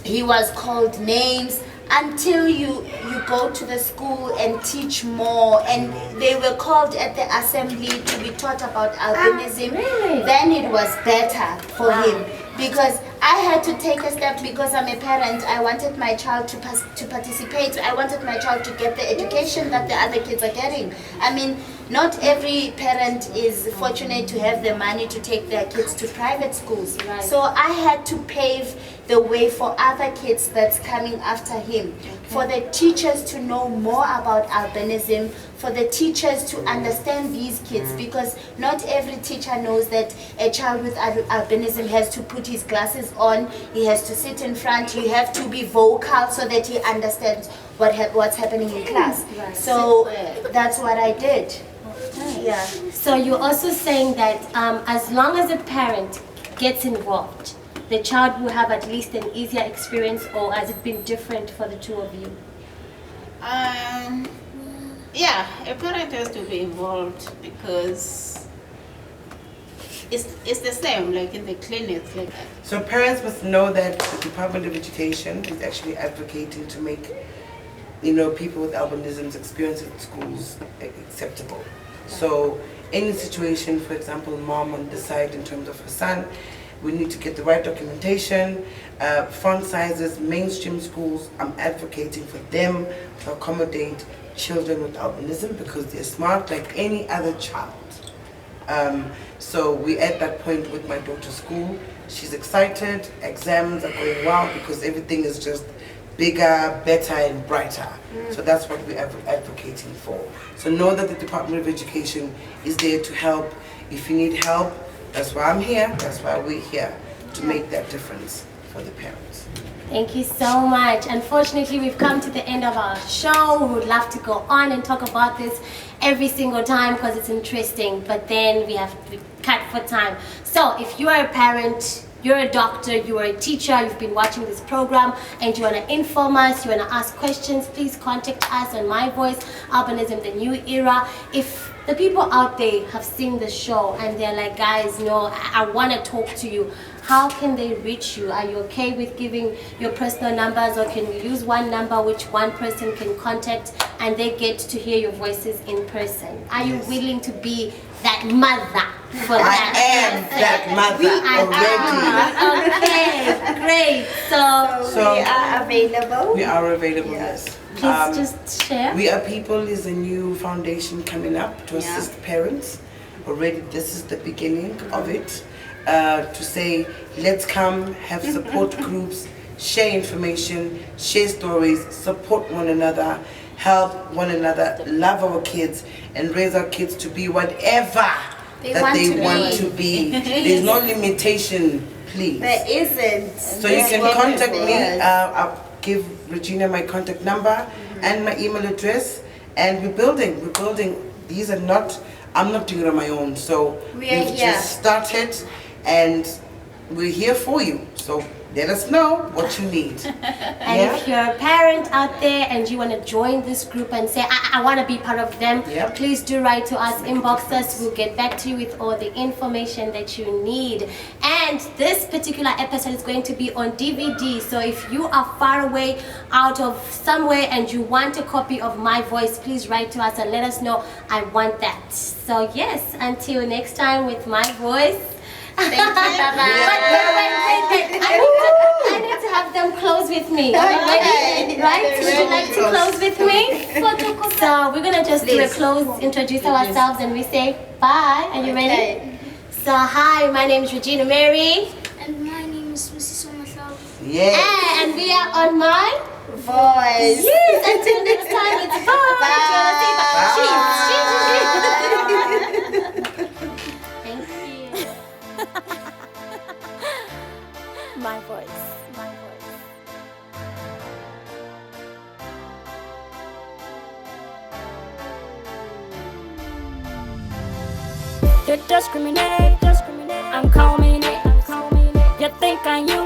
Speaker 4: he was called names until you you go to the school and teach more, and they were called at the assembly to be taught about albinism,
Speaker 1: really?
Speaker 4: then it was better for him. Because I had to take a step, because I'm a parent. I wanted my child to participate. I wanted my child to get the education that the other kids are getting. I mean, not every parent is fortunate to have the money to take their kids to private schools.
Speaker 1: Right.
Speaker 4: So I had to pave the way for other kids that's coming after him. For the teachers to know more about albinism, for the teachers to understand these kids, because not every teacher knows that a child with albinism has to put his glasses on, he has to sit in front, you have to be vocal so that he understands what's happening in class.
Speaker 1: Right.
Speaker 4: So that's what I did. Yeah.
Speaker 1: So you're also saying that as long as a parent gets involved, the child will have at least an easier experience, or has it been different for the two of you?
Speaker 3: Yeah, a parent has to be involved, because it's the same like in the clinics. Like
Speaker 2: So parents must know that the Department of Education is actually advocating to make, people with albinism's experience at schools acceptable. So any situation, for example, mom will decide in terms of her son, we need to get the right documentation, font sizes, mainstream schools. I'm advocating for them to accommodate children with albinism because they're smart like any other child. So we're at that point with my daughter's school. She's excited, exams are going well because everything is just bigger, better and brighter. So that's what we're advocating for. So know that the Department of Education is there to help. If you need help, that's why I'm here, that's why we're here, to make that difference for the parents.
Speaker 1: Thank you so much. Unfortunately, we've come to the end of our show. We would love to go on and talk about this every single time because it's interesting, but then we have to cut for time. So if you are a parent, you're a doctor, you are a teacher, you've been watching this program and you want to inform us, you want to ask questions, please contact us on My Voice, Albinism, The New Era. If the people out there have seen the show and they're like, guys, I want to talk to you, how can they reach you? Are you okay with giving your personal numbers, or can we use one number which one person can contact and they get to hear your voices in person? Are you willing to be that mother for that?
Speaker 2: I am that mother already.
Speaker 1: Okay, great. So
Speaker 4: we are available.
Speaker 2: We are available, yes.
Speaker 1: please just share.
Speaker 2: We Are People is a new foundation coming up to assist parents. Already this is the beginning of it. To say, let's come, have support groups, share information, share stories, support one another, help one another, love our kids, and raise our kids to be whatever they want to be. There's no limitation, please.
Speaker 4: There isn't.
Speaker 2: So you can contact me. I'll give Regina my contact number and my email address, and we're building. These are not, I'm not doing it on my own. So we've just started and we're here for you. So let us know what you need.
Speaker 1: And if you're a parent out there and you want to join this group and say, I want to be part of them, please do write to us, inbox us. We'll get back to you with all the information that you need. And this particular episode is going to be on DVD. So if you are far away out of somewhere and you want a copy of My Voice, please write to us and let us know, I want that. So yes, until next time with My Voice.
Speaker 4: Thank you, bye-bye.
Speaker 1: Wait. I need to have them close with me. Ready? Right? Would you like to close with me? So we're going to just do a close, introduce ourselves, and we say bye. Are you ready? So hi, my name is Regina Mary.
Speaker 5: And my name is Mrs. Somasal.
Speaker 2: Yes.
Speaker 1: And we are on My
Speaker 4: Voice.
Speaker 1: Yes, until next time, it's bye. Thank you. My Voice. My Voice.
Speaker 5: You discriminate. I'm calling it. You think I'm you.